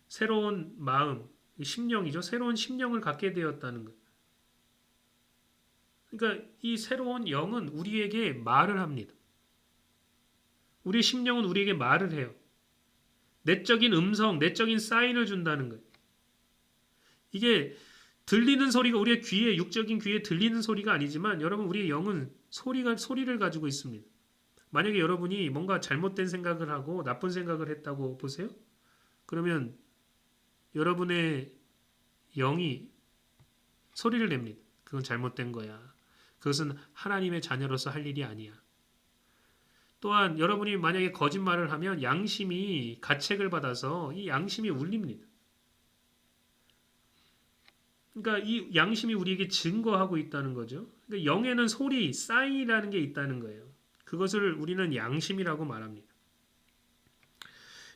새로운 마음, 심령이죠. 새로운 심령을 갖게 되었다는 것. 그러니까 이 새로운 영은 우리에게 말을 합니다. 우리의 심령은 우리에게 말을 해요. 내적인 음성, 내적인 사인을 준다는 거예요. 이게 들리는 소리가 우리의 귀에, 육적인 귀에 들리는 소리가 아니지만 여러분 우리의 영은 소리를 가지고 있습니다. 만약에 여러분이 뭔가 잘못된 생각을 하고 나쁜 생각을 했다고 보세요. 그러면 여러분의 영이 소리를 냅니다. 그건 잘못된 거야. 그것은 하나님의 자녀로서 할 일이 아니야. 또한 여러분이 만약에 거짓말을 하면 양심이 가책을 받아서 이 양심이 울립니다. 그러니까 이 양심이 우리에게 증거하고 있다는 거죠. 그러니까 영에는 소리, 사인이라는 게 있다는 거예요. 그것을 우리는 양심이라고 말합니다.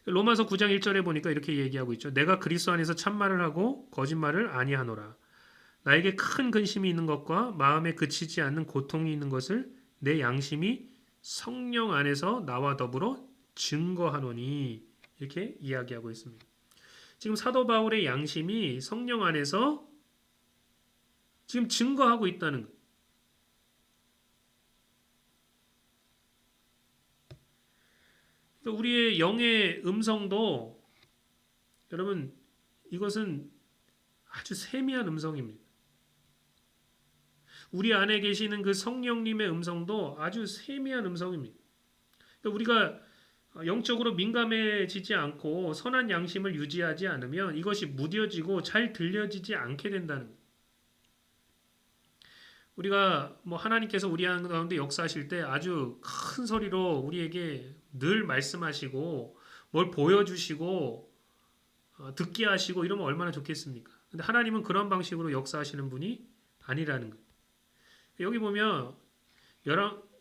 로마서 9장 1절에 보니까 이렇게 얘기하고 있죠. 내가 그리스도 안에서 참말을 하고 거짓말을 아니하노라. 나에게 큰 근심이 있는 것과 마음에 그치지 않는 고통이 있는 것을 내 양심이 성령 안에서 나와 더불어 증거하노니 이렇게 이야기하고 있습니다. 지금 사도 바울의 양심이 성령 안에서 지금 증거하고 있다는 거예요. 그러니까 우리의 영의 음성도 여러분 이것은 아주 세미한 음성입니다. 우리 안에 계시는 그 성령님의 음성도 아주 세미한 음성입니다. 그러니까 우리가 영적으로 민감해지지 않고 선한 양심을 유지하지 않으면 이것이 무뎌지고 잘 들려지지 않게 된다는 거예요. 우리가 뭐 하나님께서 우리 가운데 역사하실 때 아주 큰 소리로 우리에게 늘 말씀하시고 뭘 보여주시고 듣게 하시고 이러면 얼마나 좋겠습니까? 근데 하나님은 그런 방식으로 역사하시는 분이 아니라는 거예요. 여기 보면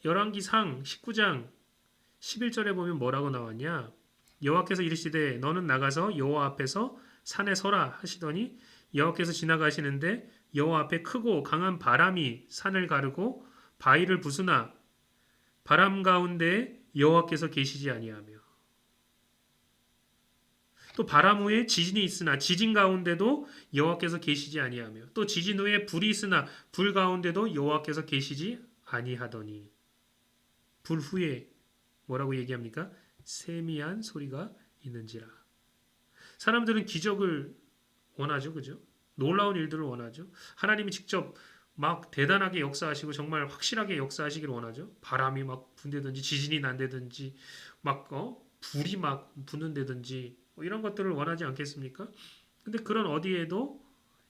열왕기상 19장 11절에 보면 뭐라고 나왔냐? 여호와께서 이르시되 너는 나가서 여호와 앞에서 산에 서라 하시더니 여호와께서 지나가시는데 여호와 앞에 크고 강한 바람이 산을 가르고 바위를 부수나 바람 가운데 여호와께서 계시지 아니하며 또 바람 후에 지진이 있으나 지진 가운데도 여호와께서 계시지 아니하며 또 지진 후에 불이 있으나 불 가운데도 여호와께서 계시지 아니하더니 불 후에 뭐라고 얘기합니까? 세미한 소리가 있는지라. 사람들은 기적을 원하죠. 그죠? 놀라운 일들을 원하죠. 하나님이 직접 막 대단하게 역사하시고 정말 확실하게 역사하시기를 원하죠. 바람이 막 분다든지 지진이 난다든지 막 불이 막 붙는다든지 뭐 이런 것들을 원하지 않겠습니까? 근데 그런 어디에도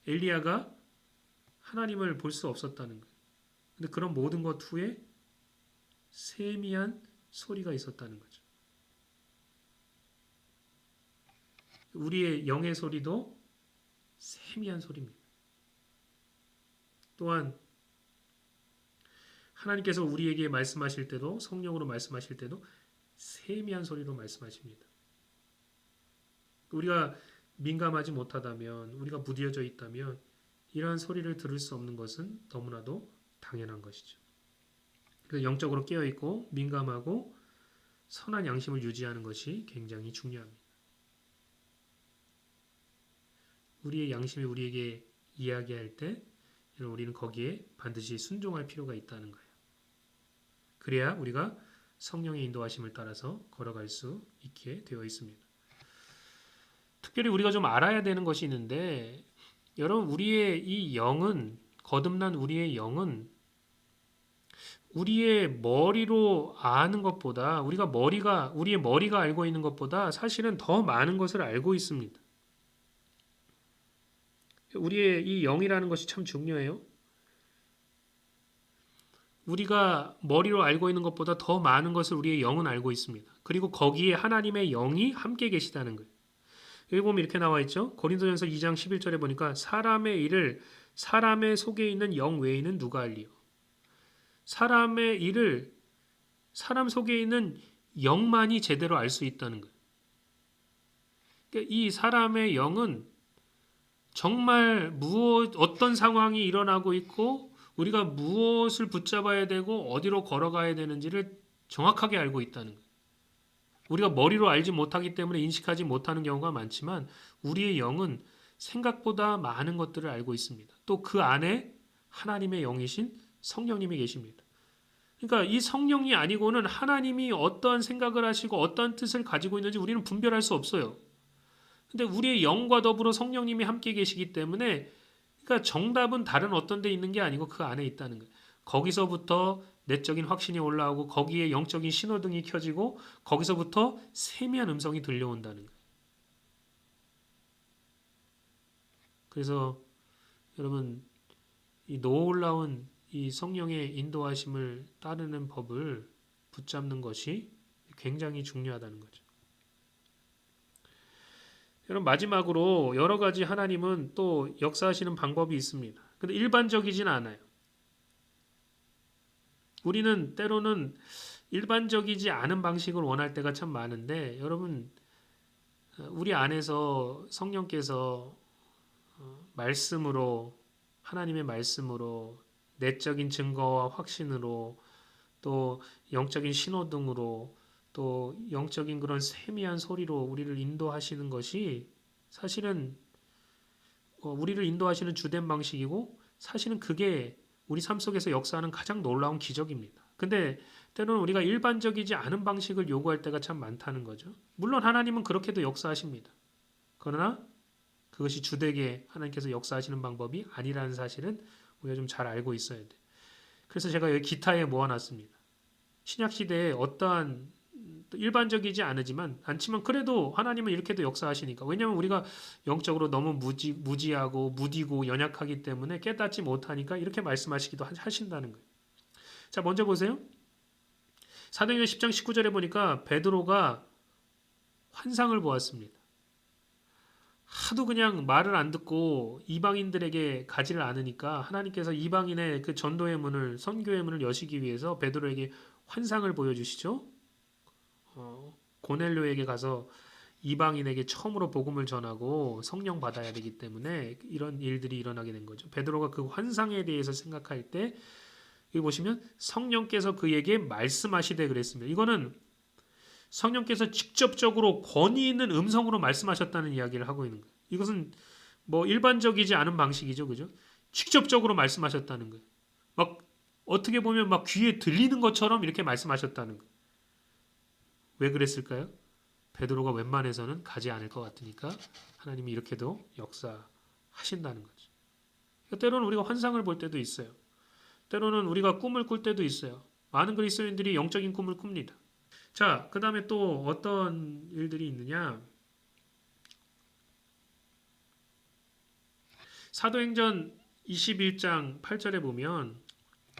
엘리야가 하나님을 볼 수 없었다는 거예요. 근데 그런 모든 것 후에 세미한 소리가 있었다는 거죠. 우리의 영의 소리도 세미한 소리입니다. 또한 하나님께서 우리에게 말씀하실 때도 성령으로 말씀하실 때도 세미한 소리로 말씀하십니다. 우리가 민감하지 못하다면, 우리가 무뎌져 있다면 이러한 소리를 들을 수 없는 것은 너무나도 당연한 것이죠. 그래서 영적으로 깨어있고 민감하고 선한 양심을 유지하는 것이 굉장히 중요합니다. 우리의 양심이 우리에게 이야기할 때 우리는 거기에 반드시 순종할 필요가 있다는 거예요. 그래야 우리가 성령의 인도하심을 따라서 걸어갈 수 있게 되어 있습니다. 특별히 우리가 좀 알아야 되는 것이 있는데, 여러분, 우리의 이 영은, 거듭난 우리의 영은 우리의 머리로 아는 것보다, 우리의 머리가 알고 있는 것보다 사실은 더 많은 것을 알고 있습니다. 우리의 이 영이라는 것이 참 중요해요. 우리가 머리로 알고 있는 것보다 더 많은 것을 우리의 영은 알고 있습니다. 그리고 거기에 하나님의 영이 함께 계시다는 거예요. 여기 보면 이렇게 나와 있죠. 고린도전서 2장 11절에 보니까 사람의 일을 사람의 속에 있는 영 외에는 누가 알리요. 사람의 일을 사람 속에 있는 영만이 제대로 알 수 있다는 거예요. 그러니까 이 사람의 영은 정말 어떤 상황이 일어나고 있고 우리가 무엇을 붙잡아야 되고 어디로 걸어가야 되는지를 정확하게 알고 있다는 거예요. 우리가 머리로 알지 못하기 때문에 인식하지 못하는 경우가 많지만 우리의 영은 생각보다 많은 것들을 알고 있습니다. 또 그 안에 하나님의 영이신 성령님이 계십니다. 그러니까 이 성령이 아니고는 하나님이 어떠한 생각을 하시고 어떠한 뜻을 가지고 있는지 우리는 분별할 수 없어요. 근데 우리의 영과 더불어 성령님이 함께 계시기 때문에 그러니까 정답은 다른 어떤 데 있는 게 아니고 그 안에 있다는 거예요. 거기서부터 내적인 확신이 올라오고 거기에 영적인 신호등이 켜지고 거기서부터 세미한 음성이 들려온다는 거예요. 그래서 여러분 이 놀라운 이 성령의 인도하심을 따르는 법을 붙잡는 것이 굉장히 중요하다는 거죠. 여러분 마지막으로 여러 가지 하나님은 또 역사하시는 방법이 있습니다. 근데 일반적이진 않아요. 우리는 때로는 일반적이지 않은 방식을 원할 때가 참 많은데 여러분 우리 안에서 성령께서 말씀으로 하나님의 말씀으로 내적인 증거와 확신으로 또 영적인 신호등으로 또 영적인 그런 세미한 소리로 우리를 인도하시는 것이 사실은 우리를 인도하시는 주된 방식이고 사실은 그게 우리 삶 속에서 역사하는 가장 놀라운 기적입니다. 근데 때로는 우리가 일반적이지 않은 방식을 요구할 때가 참 많다는 거죠. 물론 하나님은 그렇게도 역사하십니다. 그러나 그것이 주되게 하나님께서 역사하시는 방법이 아니라는 사실은 우리가 좀 잘 알고 있어야 돼. 그래서 제가 여기 기타에 모아놨습니다. 신약 시대에 어떠한 일반적이지 않지만 그래도 하나님은 이렇게도 역사하시니까. 왜냐하면 우리가 영적으로 너무 무지하고 무디고 연약하기 때문에 깨닫지 못하니까 이렇게 말씀하시기도 하신다는 거예요. 자, 먼저 보세요. 사도행전 10장 19절에 보니까 베드로가 환상을 보았습니다. 하도 그냥 말을 안 듣고 이방인들에게 가지를 않으니까 하나님께서 이방인의 그 전도의 문을 선교의 문을 여시기 위해서 베드로에게 환상을 보여주시죠. 고넬료에게 가서 이방인에게 처음으로 복음을 전하고 성령 받아야 되기 때문에 이런 일들이 일어나게 된 거죠. 베드로가 그 환상에 대해서 생각할 때 여기 보시면 성령께서 그에게 말씀하시되 그랬습니다. 이거는 성령께서 직접적으로 권위 있는 음성으로 말씀하셨다는 이야기를 하고 있는 거예요. 이것은 뭐 일반적이지 않은 방식이죠. 그죠? 직접적으로 말씀하셨다는 거예요. 막 어떻게 보면 막 귀에 들리는 것처럼 이렇게 말씀하셨다는 거예요. 왜 그랬을까요? 베드로가 웬만해서는 가지 않을 것 같으니까 하나님이 이렇게도 역사하신다는 거죠. 그러니까 때로는 우리가 환상을 볼 때도 있어요. 때로는 우리가 꿈을 꿀 때도 있어요. 많은 그리스도인들이 영적인 꿈을 꿉니다. 자, 그 다음에 또 어떤 일들이 있느냐? 사도행전 21장 8절에 보면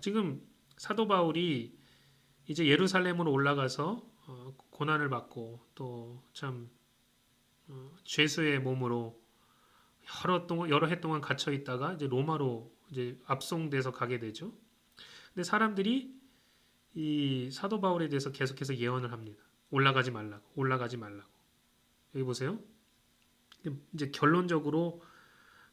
지금 사도 바울이 이제 예루살렘으로 올라가서 고난을 받고 또 참 죄수의 몸으로 여러 해 동안 갇혀 있다가 이제 로마로 이제 압송돼서 가게 되죠. 근데 사람들이 이 사도 바울에 대해서 계속해서 예언을 합니다. 올라가지 말라고, 올라가지 말라고. 여기 보세요. 이제 결론적으로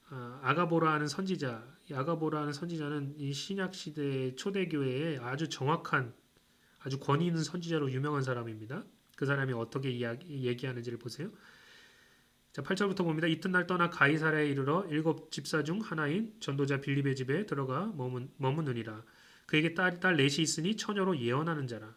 아가보라 하는 선지자, 이 아가보라 하는 선지자는 이 신약 시대 초대교회에 아주 정확한, 아주 권위 있는 선지자로 유명한 사람입니다. 그 사람이 어떻게 얘기하는지를 보세요. 자, 8절부터 봅니다. 이튿날 떠나 가이사랴에 이르러 7 집사 중 하나인 전도자 빌립의 집에 들어가 머무느니라. 그에게 딸 넷이 있으니 처녀로 예언하는 자라.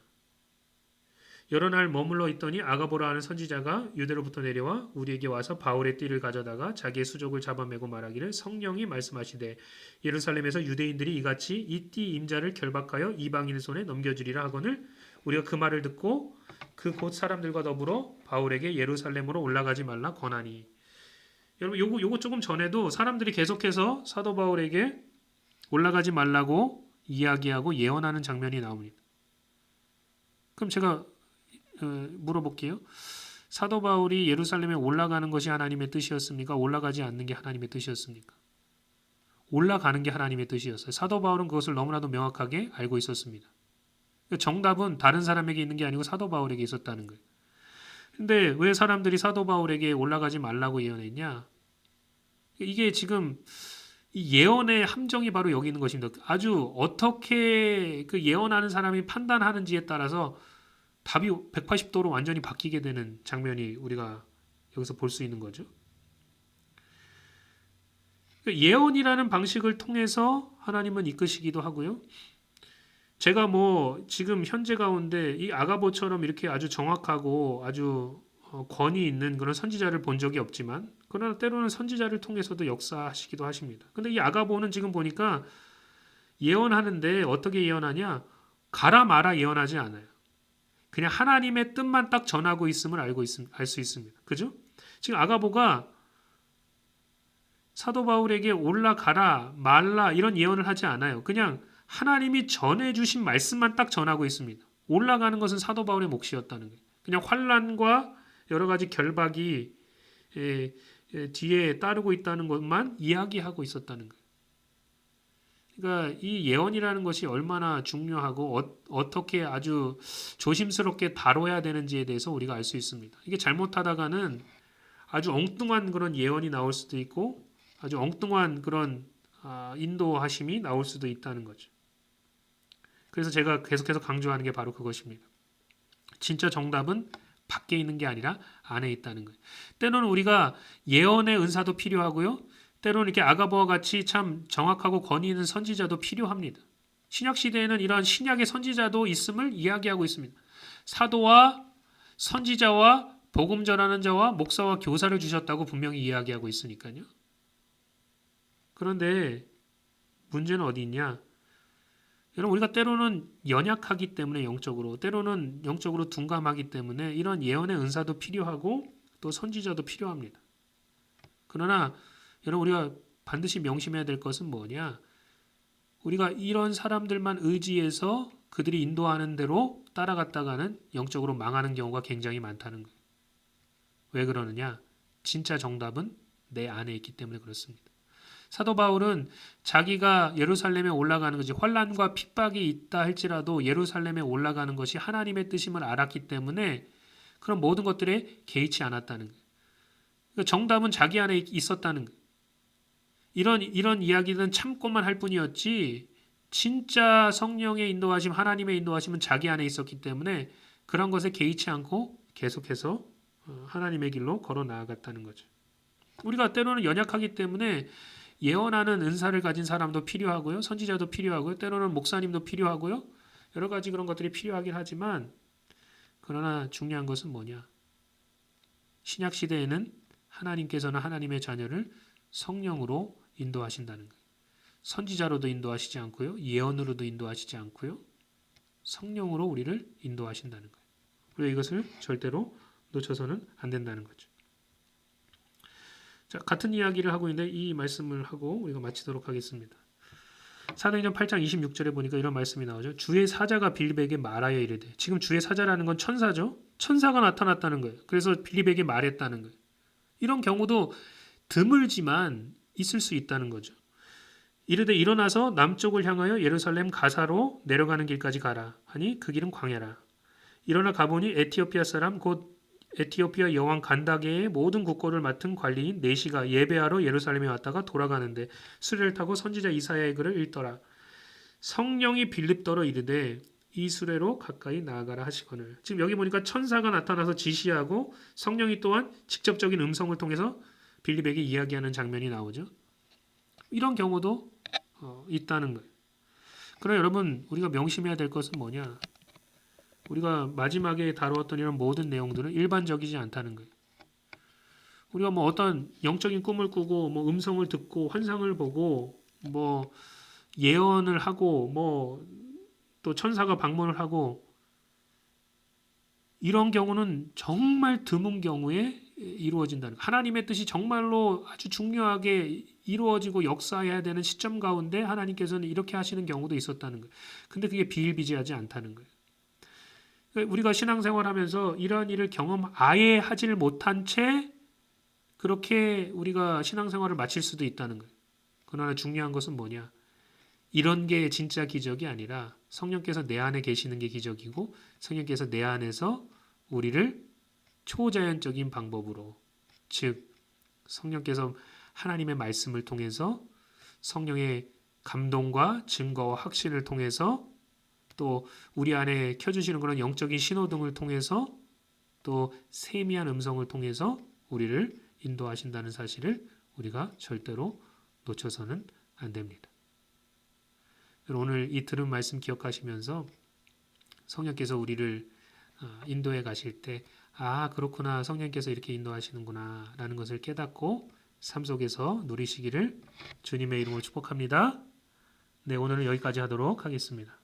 여러 날 머물러 있더니 아가보라 하는 선지자가 유대로부터 내려와 우리에게 와서 바울의 띠를 가져다가 자기의 수족을 잡아매고 말하기를 성령이 말씀하시되 예루살렘에서 유대인들이 이같이 이 띠 임자를 결박하여 이방인 손에 넘겨주리라 하거늘 우리가 그 말을 듣고 그 곧 사람들과 더불어 바울에게 예루살렘으로 올라가지 말라 권하니. 여러분 요거 조금 전에도 사람들이 계속해서 사도 바울에게 올라가지 말라고 이야기하고 예언하는 장면이 나옵니다. 그럼 제가 물어볼게요. 사도 바울이 예루살렘에 올라가는 것이 하나님의 뜻이었습니까? 올라가지 않는 게 하나님의 뜻이었습니까? 올라가는 게 하나님의 뜻이었어요. 사도 바울은 그것을 너무나도 명확하게 알고 있었습니다. 정답은 다른 사람에게 있는 게 아니고 사도 바울에게 있었다는 거예요. 근데 왜 사람들이 사도 바울에게 올라가지 말라고 예언했냐? 이게 지금 이 예언의 함정이 바로 여기 있는 것입니다. 아주 어떻게 그 예언하는 사람이 판단하는지에 따라서 답이 180도로 완전히 바뀌게 되는 장면이 우리가 여기서 볼 수 있는 거죠. 예언이라는 방식을 통해서 하나님은 이끄시기도 하고요. 제가 뭐 지금 현재 가운데 이 아가보처럼 이렇게 아주 정확하고 아주 권위 있는 그런 선지자를 본 적이 없지만 그러나 때로는 선지자를 통해서도 역사하시기도 하십니다. 근데 이 아가보는 지금 보니까 예언하는데 어떻게 예언하냐? 가라 마라 예언하지 않아요. 그냥 하나님의 뜻만 딱 전하고 있음을 알 수 있습니다. 그죠? 지금 아가보가 사도 바울에게 올라가라 말라 이런 예언을 하지 않아요. 그냥 하나님이 전해주신 말씀만 딱 전하고 있습니다. 올라가는 것은 사도 바울의 몫이었다는 거예요. 그냥 환난과 여러 가지 결박이 뒤에 따르고 있다는 것만 이야기하고 있었다는 거예요. 그러니까 이 예언이라는 것이 얼마나 중요하고 어떻게 아주 조심스럽게 다뤄야 되는지에 대해서 우리가 알 수 있습니다. 이게 잘못하다가는 아주 엉뚱한 그런 예언이 나올 수도 있고 아주 엉뚱한 그런 인도하심이 나올 수도 있다는 거죠. 그래서 제가 계속해서 강조하는 게 바로 그것입니다. 진짜 정답은 밖에 있는 게 아니라 안에 있다는 거예요. 때로는 우리가 예언의 은사도 필요하고요. 때로는 이렇게 아가보와 같이 참 정확하고 권위 있는 선지자도 필요합니다. 신약 시대에는 이러한 신약의 선지자도 있음을 이야기하고 있습니다. 사도와 선지자와 복음 전하는 자와 목사와 교사를 주셨다고 분명히 이야기하고 있으니까요. 그런데 문제는 어디 있냐? 여러분 우리가 때로는 연약하기 때문에 영적으로 때로는 영적으로 둔감하기 때문에 이런 예언의 은사도 필요하고 또 선지자도 필요합니다. 그러나 여러분 우리가 반드시 명심해야 될 것은 뭐냐? 우리가 이런 사람들만 의지해서 그들이 인도하는 대로 따라갔다가는 영적으로 망하는 경우가 굉장히 많다는 거예요. 왜 그러느냐? 진짜 정답은 내 안에 있기 때문에 그렇습니다. 사도 바울은 자기가 예루살렘에 올라가는 것이 환난과 핍박이 있다 할지라도 예루살렘에 올라가는 것이 하나님의 뜻임을 알았기 때문에 그런 모든 것들에 개의치 않았다는 거예요. 그러니까 정답은 자기 안에 있었다는 거예요. 이런 이야기는 참고만 할 뿐이었지 진짜 성령의 인도하심, 하나님의 인도하심은 자기 안에 있었기 때문에 그런 것에 개의치 않고 계속해서 하나님의 길로 걸어 나아갔다는 거죠. 우리가 때로는 연약하기 때문에 예언하는 은사를 가진 사람도 필요하고요. 선지자도 필요하고요. 때로는 목사님도 필요하고요. 여러 가지 그런 것들이 필요하긴 하지만 그러나 중요한 것은 뭐냐? 신약 시대에는 하나님께서는 하나님의 자녀를 성령으로 인도하신다는 거예요. 선지자로도 인도하시지 않고요. 예언으로도 인도하시지 않고요. 성령으로 우리를 인도하신다는 거예요. 우리가 이것을 절대로 놓쳐서는 안 된다는 거죠. 자, 같은 이야기를 하고 있는데 이 말씀을 하고 우리가 마치도록 하겠습니다. 사도행전 8장 26절에 보니까 이런 말씀이 나오죠. 주의 사자가 빌립에게 말하여 이르되. 지금 주의 사자라는 건 천사죠. 천사가 나타났다는 거예요. 그래서 빌립에게 말했다는 거예요. 이런 경우도 드물지만 있을 수 있다는 거죠. 이르되 일어나서 남쪽을 향하여 예루살렘 가사로 내려가는 길까지 가라 하니 그 길은 광야라. 일어나 가보니 에티오피아 사람 곧 에티오피아 여왕 간다게의 모든 국고를 맡은 관리인 네시가 예배하러 예루살렘에 왔다가 돌아가는데 수레를 타고 선지자 이사야의 글을 읽더라. 성령이 빌립더러 이르되 이 수레로 가까이 나아가라 하시거늘. 지금 여기 보니까 천사가 나타나서 지시하고 성령이 또한 직접적인 음성을 통해서 빌립에게 이야기하는 장면이 나오죠. 이런 경우도 있다는 거예요. 그러나 여러분 우리가 명심해야 될 것은 뭐냐? 우리가 마지막에 다루었던 이런 모든 내용들은 일반적이지 않다는 거예요. 우리가 뭐 어떤 영적인 꿈을 꾸고 뭐 음성을 듣고 환상을 보고 뭐 예언을 하고 뭐 또 천사가 방문을 하고 이런 경우는 정말 드문 경우에 이루어진다는 거예요. 하나님의 뜻이 정말로 아주 중요하게 이루어지고 역사해야 되는 시점 가운데 하나님께서는 이렇게 하시는 경우도 있었다는 거예요. 근데 그게 비일비재하지 않다는 거예요. 우리가 신앙생활하면서 이러한 일을 경험 아예 하질 못한 채 그렇게 우리가 신앙생활을 마칠 수도 있다는 거예요. 그러나 중요한 것은 뭐냐? 이런 게 진짜 기적이 아니라 성령께서 내 안에 계시는 게 기적이고 성령께서 내 안에서 우리를 초자연적인 방법으로 즉 성령께서 하나님의 말씀을 통해서 성령의 감동과 증거와 확신을 통해서 또 우리 안에 켜주시는 그런 영적인 신호등을 통해서 또 세미한 음성을 통해서 우리를 인도하신다는 사실을 우리가 절대로 놓쳐서는 안 됩니다. 오늘 이 들은 말씀 기억하시면서 성령께서 우리를 인도해 가실 때 그렇구나 성령께서 이렇게 인도하시는구나 라는 것을 깨닫고 삶 속에서 누리시기를 주님의 이름으로 축복합니다. 네, 오늘은 여기까지 하도록 하겠습니다.